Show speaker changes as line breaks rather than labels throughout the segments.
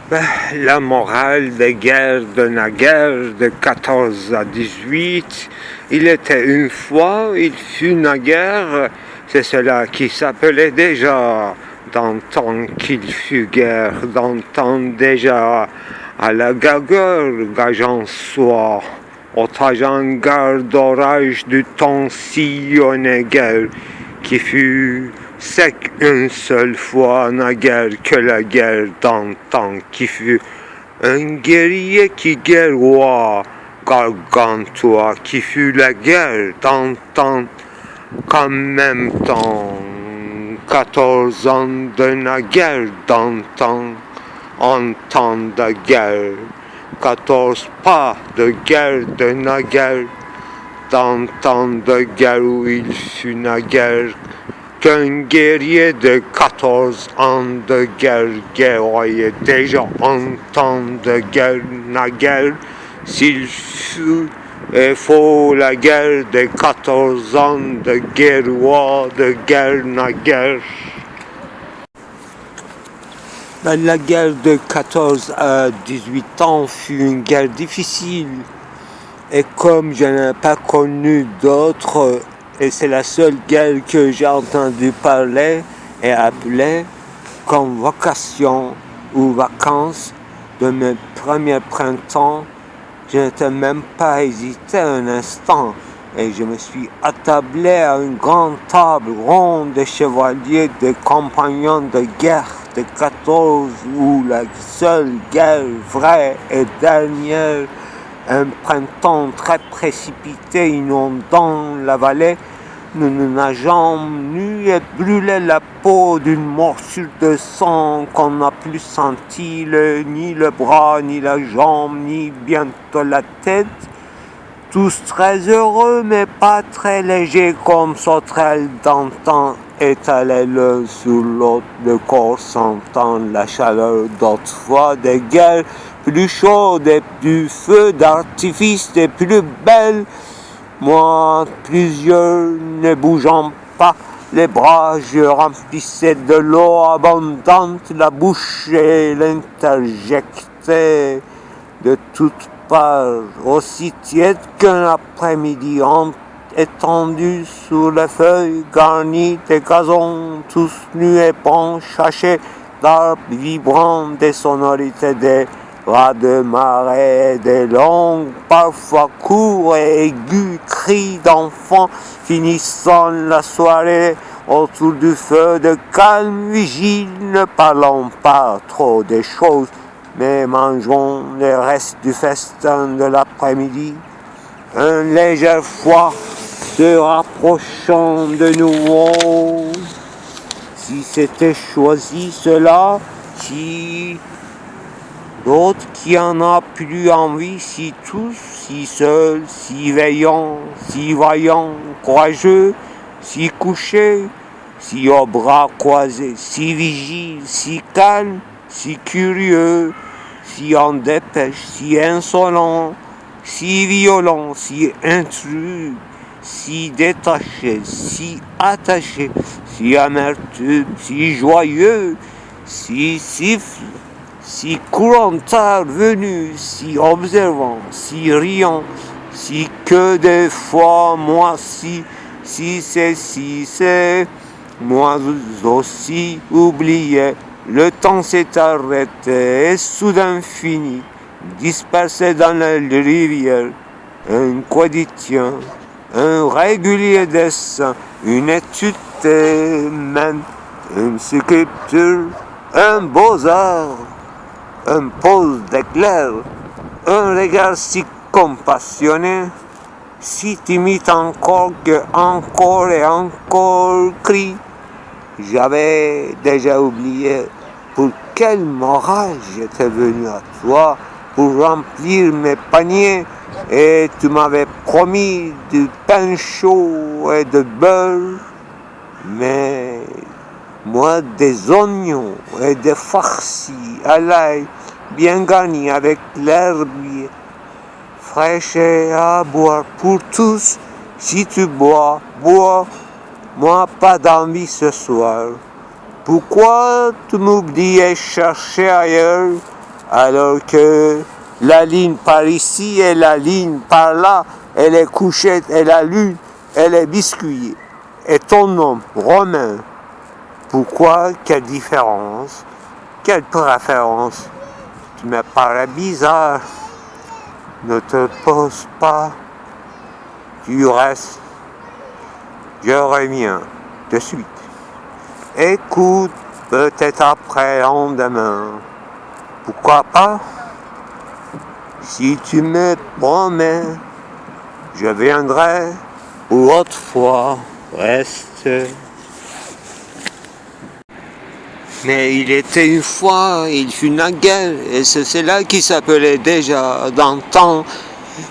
La morale des guerres de naguère de 14 à 18, il était une fois, il fut naguère, c'est cela qui s'appelait déjà, d'antan qu'il fut guerre, d'antan déjà, à la gagueur, gageant soi, au tageant garde d'orage du temps sillonné guerre, qui fut sec une seule fois naguère que la guerre d'antan qui fut un guerrier qui guerroie, gargantua qui fut la guerre d'antan qu'en même temps 14 ans de naguère d'antan en temps de guerre, 14 pas de guerre de naguère, d'antan de guerre où il fut naguère qu'un guerrier de 14 ans de guerre guerroyait déjà en temps de guerre naguère, s'il fut et faut la guerre de 14 ans de guerrois de guerre naguère. La guerre de 14 à 18 ans fut une guerre difficile, et comme je n'ai pas connu d'autres, et c'est la seule guerre que j'ai entendu parler et appeler comme vocation ou vacances de mes premiers printemps, je n'étais même pas hésité un instant, et je me suis attablé à une grande table ronde de chevaliers, de compagnons de guerre de 14, où la seule guerre vraie et dernière, un printemps très précipité inondant la vallée, nous nous nageons nus et brûlait la peau d'une morsure de sang qu'on n'a plus senti ni le bras, ni la jambe, ni bientôt la tête. Tous très heureux, mais pas très légers comme sauterelles d'antan, étalés l'un sur l'autre, le corps sentant la chaleur d'autrefois des guerres plus chaudes et du feu d'artifice des plus belles. Moi, plusieurs ne bougeant pas les bras, je remplissais de l'eau abondante la bouche et l'interjectais de toutes parts, aussi tiède qu'un après-midi étendu sur les feuilles garnies de gazons, tous nus et penchés d'arbres vibrants des sonorités des bras de marée, des longues, parfois courts et aigus cris d'enfants finissant la soirée autour du feu de calme vigile, ne parlant pas trop des choses, mais mangeons les restes du festin de l'après-midi. Un léger froid se rapprochant de nouveau. Si c'était choisi cela, si l'autre qui en a plus envie, si tous, si seuls, si veillants, si voyants, courageux, si couchés, si aux bras croisés, si vigiles, si calmes, si curieux, si en dépêche, si insolent, si violent, si intrus, si détaché, si attaché, si amertume, si joyeux, si siffle, si courantard venu, si observant, si riant, si que des fois moi si c'est, moi aussi oublié, le temps s'est arrêté et soudain fini, dispersé dans la rivière, un quotidien, un régulier dessin, une étude même, une sculpture, un beaux-arts, un pose d'éclair, un regard si compassionné, si timide encore que encore et encore crie. J'avais déjà oublié pour quelle morale j'étais venu à toi pour remplir mes paniers, et tu m'avais promis du pain chaud et de beurre, mais moi des oignons et des farcis à l'ail bien garnis avec l'herbe fraîche et à boire pour tous. Si tu bois, bois, moi pas d'envie ce soir. Pourquoi tu m'oublies et chercher ailleurs alors que la ligne par ici et la ligne par là, et les couchettes et la lune et les biscuits. Et ton nom, Romain, pourquoi, quelle différence, quelle préférence? Tu me parais bizarre, ne te pose pas, du reste, je reviens de suite. Écoute, peut-être après lendemain, pourquoi pas? Si tu me promets, je viendrai ou autrefois, reste. Mais il était une fois, il fut naguère, et c'est cela qui s'appelait déjà d'antan.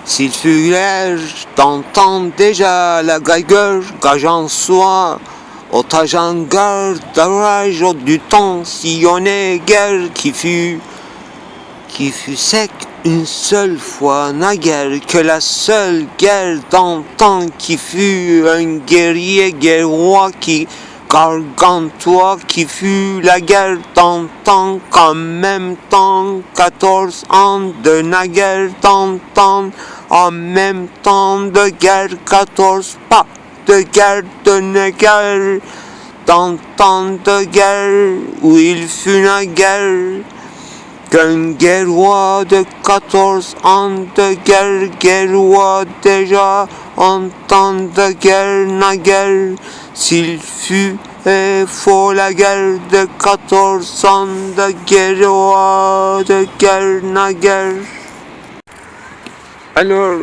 S'il fut l'air d'entendre déjà la gagueur, gageant soi, otage en garde, d'orage du temps, sillonnait guerre qui fut sec une seule fois, naguère que la seule guerre d'antan qui fut un guerrier guerrois qui gargantua qui fut la guerre d'antan qu'en même temps 14 ans de naguère d'antan en même temps de guerre 14 pas de guerre de naguère d'antan de guerre où il fut naguère qu'un guerrois de 14 ans de guerre, guerrois déjà en temps de guerre, naguère, s'il fut et faut la guerre de 14 ans de guerrois de guerre, naguère. Alors,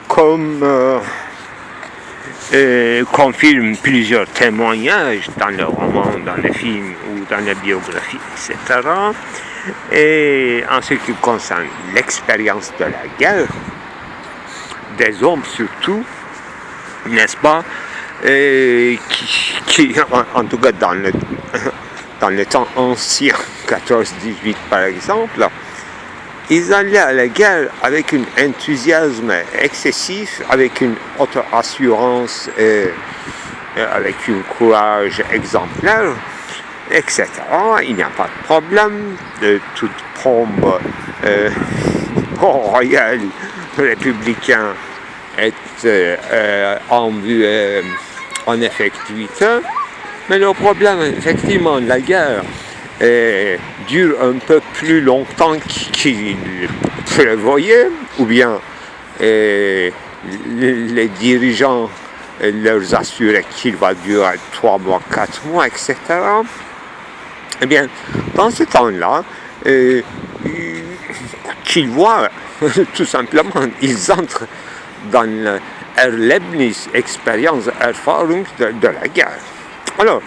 comme confirme plusieurs témoignages dans le roman, dans le film ou dans la biographie, etc., et en ce qui concerne l'expérience de la guerre, des hommes surtout, n'est-ce pas, qui en tout cas dans le temps ancien, 14-18 par exemple, ils allaient à la guerre avec un enthousiasme excessif, avec une auto-assurance, avec un courage exemplaire, etc. Il n'y a pas de problème de toute pompe royal républicain est en vue, en effectivité. Mais le problème, effectivement, la guerre dure un peu plus longtemps qu'il prévoyait, ou bien les dirigeants leur assuraient qu'il va durer 3 mois, 4 mois, etc. Eh bien, dans ce temps-là, qu'ils voient, tout simplement, ils entrent dans l'Erlebnis, expérience, Erfahrung de la guerre. Alors,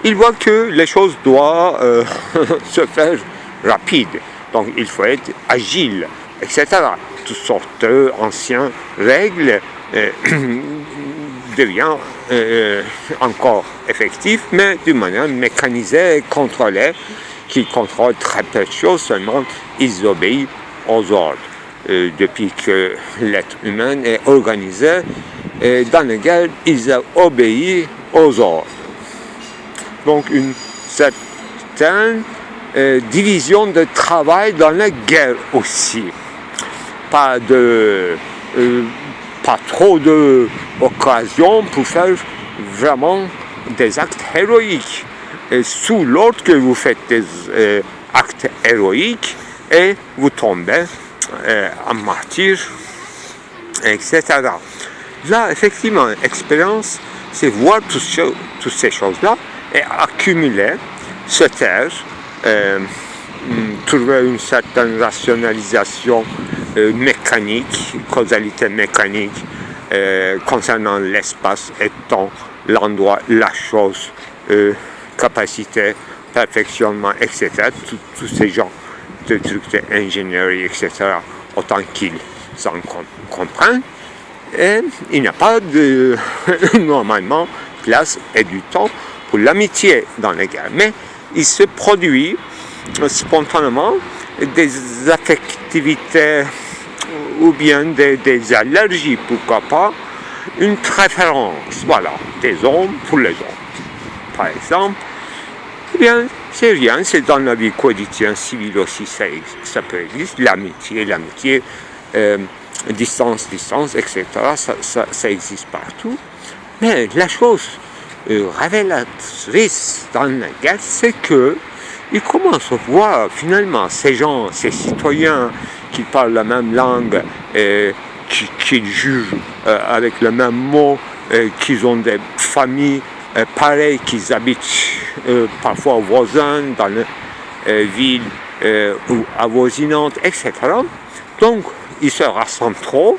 ils voient que les choses doivent se faire rapide, donc il faut être agile, etc. Toutes sortes d'anciennes règles devient encore effectif, mais d'une manière mécanisée et contrôlée, qui contrôle très peu de choses, seulement ils obéissent aux ordres. Depuis que l'être humain est organisé, dans la guerre, ils obéissent aux ordres. Donc une certaine division de travail dans la guerre aussi. Pas trop d'occasions pour faire vraiment des actes héroïques. Et sous l'ordre que vous faites des actes héroïques et vous tombez en martyr, etc. Là, effectivement, l'expérience, c'est voir toutes ces choses-là et accumuler, se taire, trouver une certaine rationalisation mécanique, causalité mécanique concernant l'espace et temps, l'endroit, la chose, capacité, perfectionnement, etc. Tous ces genres de trucs d'ingénierie, etc., autant qu'ils en comprennent. Et il n'y a pas de, normalement, place et du temps pour l'amitié dans les guerres. Mais il se produit spontanément des affectivités ou bien des allergies, pourquoi pas, une préférence, voilà, des hommes pour les hommes. Par exemple, eh bien, c'est rien, c'est dans la vie quotidienne civile aussi, ça peut exister, l'amitié, distance, etc., ça existe partout. Mais la chose révélatrice dans la guerre, c'est que ils commencent à voir finalement ces gens, ces citoyens qui parlent la même langue, qui jugent avec le même mot, qu'ils ont des familles pareilles, qu'ils habitent parfois voisins dans les villes ou avoisinantes, etc. Donc, ils se rassemblent trop,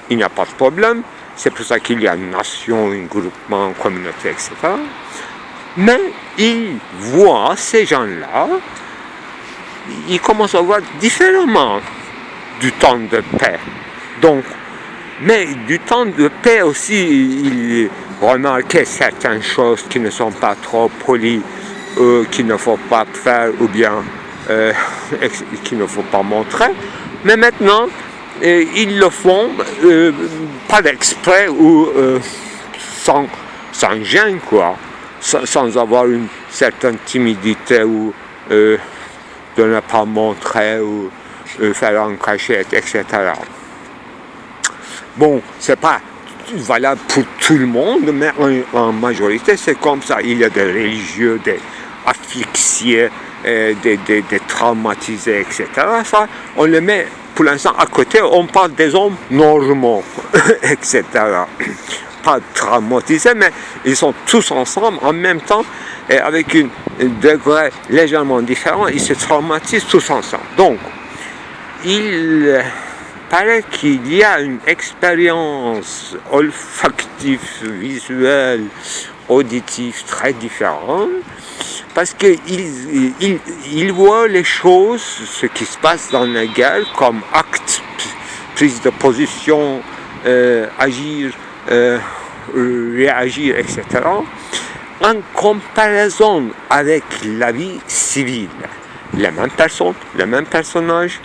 il n'y a pas de problème, c'est pour ça qu'il y a une nation, un groupement, une communauté, etc. Mais ils voient ces gens-là, ils commencent à voir différemment du temps de paix. Donc, mais du temps de paix aussi, ils remarquaient certaines choses qui ne sont pas trop polies, qu'il ne faut pas faire ou bien qu'il ne faut pas montrer. Mais maintenant, ils le font pas d'exprès ou sans gêne, quoi. Sans avoir une certaine timidité ou de ne pas montrer ou faire en cachette, etc. Bon, c'est pas valable pour tout le monde, mais en majorité, c'est comme ça. Il y a des religieux, des asphyxiés, des traumatisés, etc. Ça, on les met pour l'instant à côté, on parle des hommes normaux, etc. Pas traumatisés, mais ils sont tous ensemble en même temps et avec un degré légèrement différent, ils se traumatisent tous ensemble. Donc, il paraît qu'il y a une expérience olfactive, visuelle, auditive très différente, parce qu'ils voient les choses, ce qui se passe dans la guerre, comme acte, prise de position, agir, réagir, etc., en comparaison avec la vie civile. Les mêmes personnes, les mêmes personnages,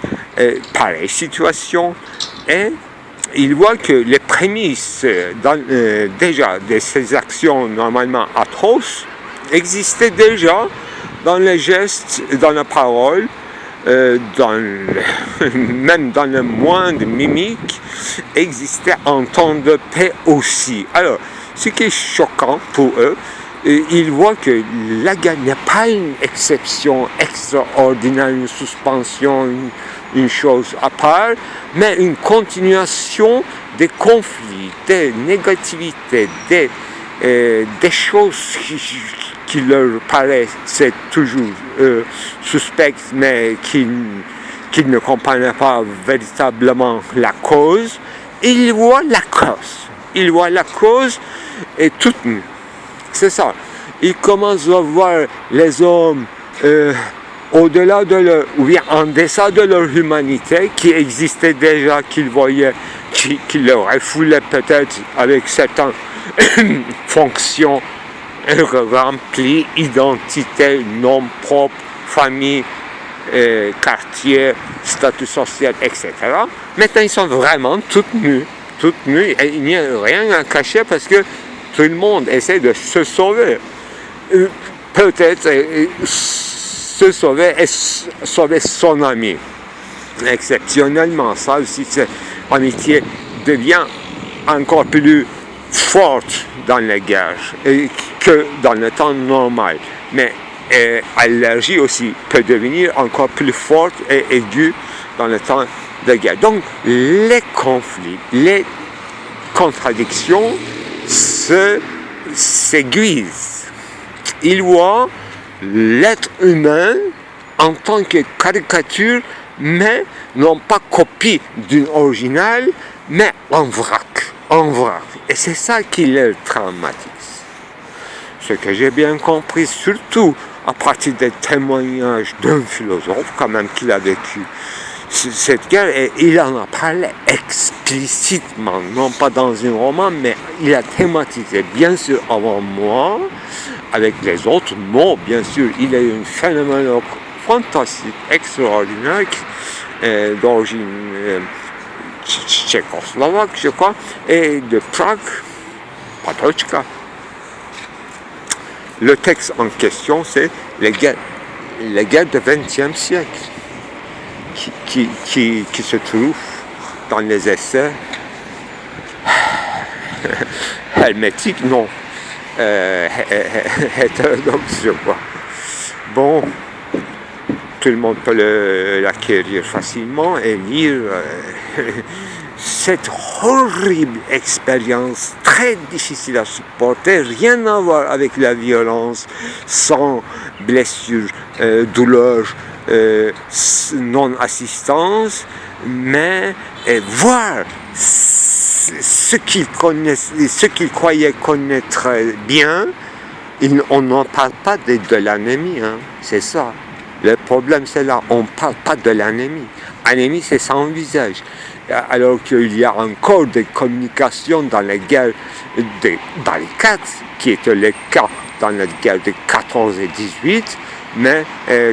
pareille situation, et il voit que les prémices déjà de ces actions normalement atroces existaient déjà dans les gestes, dans la parole, même dans le moindre mimique, existait en temps de paix aussi. Alors, ce qui est choquant pour eux, ils voient que la guerre n'est pas une exception extraordinaire, une suspension, une chose à part, mais une continuation des conflits, des négativités, des choses qui leur paraissaient toujours suspectes, mais qu'ils ne comprenaient pas véritablement la cause. Ils voient la cause. Ils voient la cause et toute nue. C'est ça. Ils commencent à voir les hommes au-delà de leur, ou bien en deçà de leur humanité qui existait déjà, qu'ils voyaient, qui leur refoulaient peut-être avec certaines fonctions remplies, identité, nom propre, famille, quartier, statut social, etc. Maintenant, ils sont vraiment toutes nus, et il n'y a rien à cacher parce que tout le monde essaie de se sauver. Peut-être se sauver et sauver son ami. Exceptionnellement, ça aussi, l'amitié devient encore plus forte dans la guerre que dans le temps normal. Mais l'allergie aussi peut devenir encore plus forte et aiguë dans le temps de guerre. Donc, les conflits, les contradictions s'aiguisent. Ils voient l'être humain en tant que caricature, mais non pas copie d'une originale, mais en vrac. Et c'est ça qui les traumatise. Ce que j'ai bien compris, surtout à partir des témoignages d'un philosophe, quand même, qu'il a vécu cette guerre, et il en a parlé explicitement, non pas dans un roman, mais il a thématisé, bien sûr, avant moi, avec les autres mots, bien sûr. Il est un phénomène fantastique, extraordinaire, d'origine tchécoslovaque, je crois, et de Prague, Patočka. Le texte en question, c'est les guerres les guerres du XXe siècle qui se trouvent dans les essais hermétiques, non, hétérodoxes, je crois. Bon, tout le monde peut l'acquérir facilement et lire cette horrible expérience très difficile à supporter, rien à voir avec la violence, sans blessure, douleur, non-assistance, mais voir ce qu'ils croyaient connaître bien. On n'en parle pas de l'anémie, hein, c'est ça. Le problème, c'est là, on ne parle pas de l'anémie. Anémie, c'est sans visage. Alors qu'il y a encore des communications dans les guerres des barricades, qui était le cas dans la guerre de 14 et 18, mais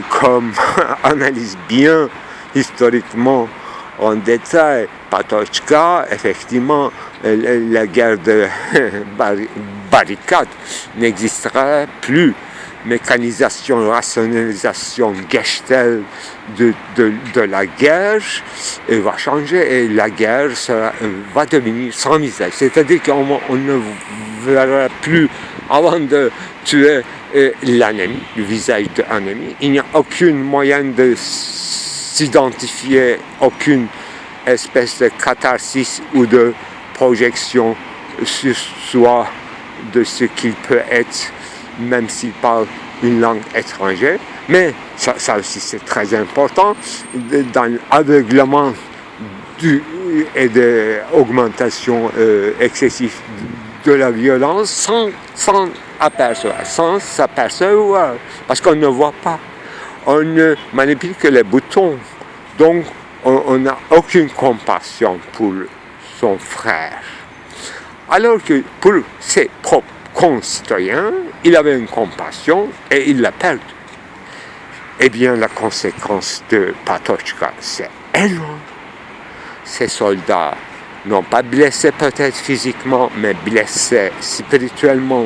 comme analyse bien historiquement en détail Patočka, effectivement, la guerre de barricades n'existera plus. Mécanisation, rationalisation, Gestalt de la guerre va changer et la guerre va devenir sans visage. C'est-à-dire qu'on ne verra plus, avant de tuer l'ennemi, le visage de l'ennemi, il n'y a aucun moyen de s'identifier, aucune espèce de catharsis ou de projection sur soi de ce qu'il peut être, même s'il parle une langue étrangère. Mais ça aussi c'est très important, dans l'aveuglement et de l'augmentation excessive de la violence sans s'apercevoir, parce qu'on ne voit pas. On ne manipule que les boutons, donc on n'a aucune compassion pour son frère. Alors que pour ses propres concitoyens, il avait une compassion et il l'a perdue. Eh bien, la conséquence de Patočka, c'est énorme. Ces soldats n'ont pas blessé peut-être physiquement, mais blessés spirituellement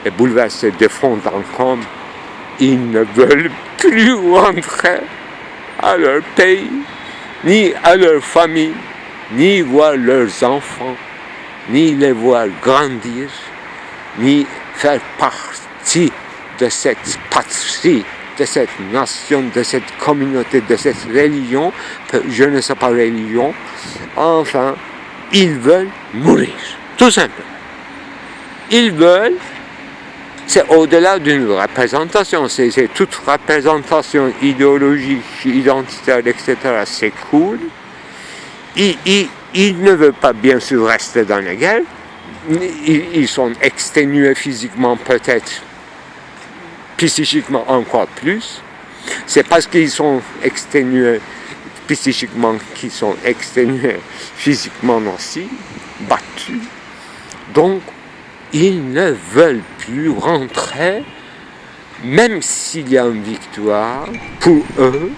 et bouleversés de fond en comble. Ils ne veulent plus rentrer à leur pays, ni à leur famille, ni voir leurs enfants, ni les voir grandir, ni faire partie de cette patrie, de cette nation, de cette communauté, de cette religion, je ne sais pas religion. Enfin, ils veulent mourir, tout simplement. Ils veulent, c'est au-delà d'une représentation, c'est toute représentation idéologique, identitaire, etc., c'est cool. Ils ne veulent pas bien sûr rester dans la guerre. Ils sont exténués physiquement peut-être, psychiquement encore plus. C'est parce qu'ils sont exténués psychiquement qu'ils sont exténués physiquement aussi, battus. Donc, ils ne veulent plus rentrer, même s'il y a une victoire pour eux.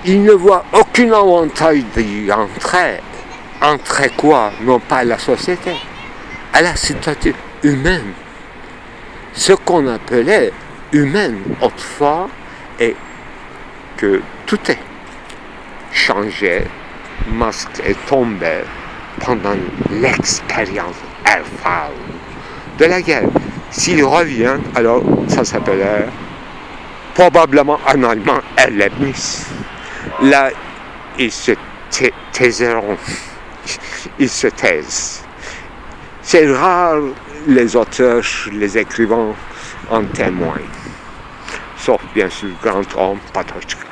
Ils ne voient aucun avantage d'y entrer. Entrer quoi? Non pas à la société, à la situation humaine. Ce qu'on appelait humaine autrefois, et que tout est changé, masque est tombé pendant l'expérience infâme de la guerre. S'il revient, alors ça s'appelait probablement en allemand Erlebnis. Là, ils se taiseront. Ils se taisent. C'est rare, les auteurs, les écrivains en témoignent. Sauf bien sûr grand homme Patočka.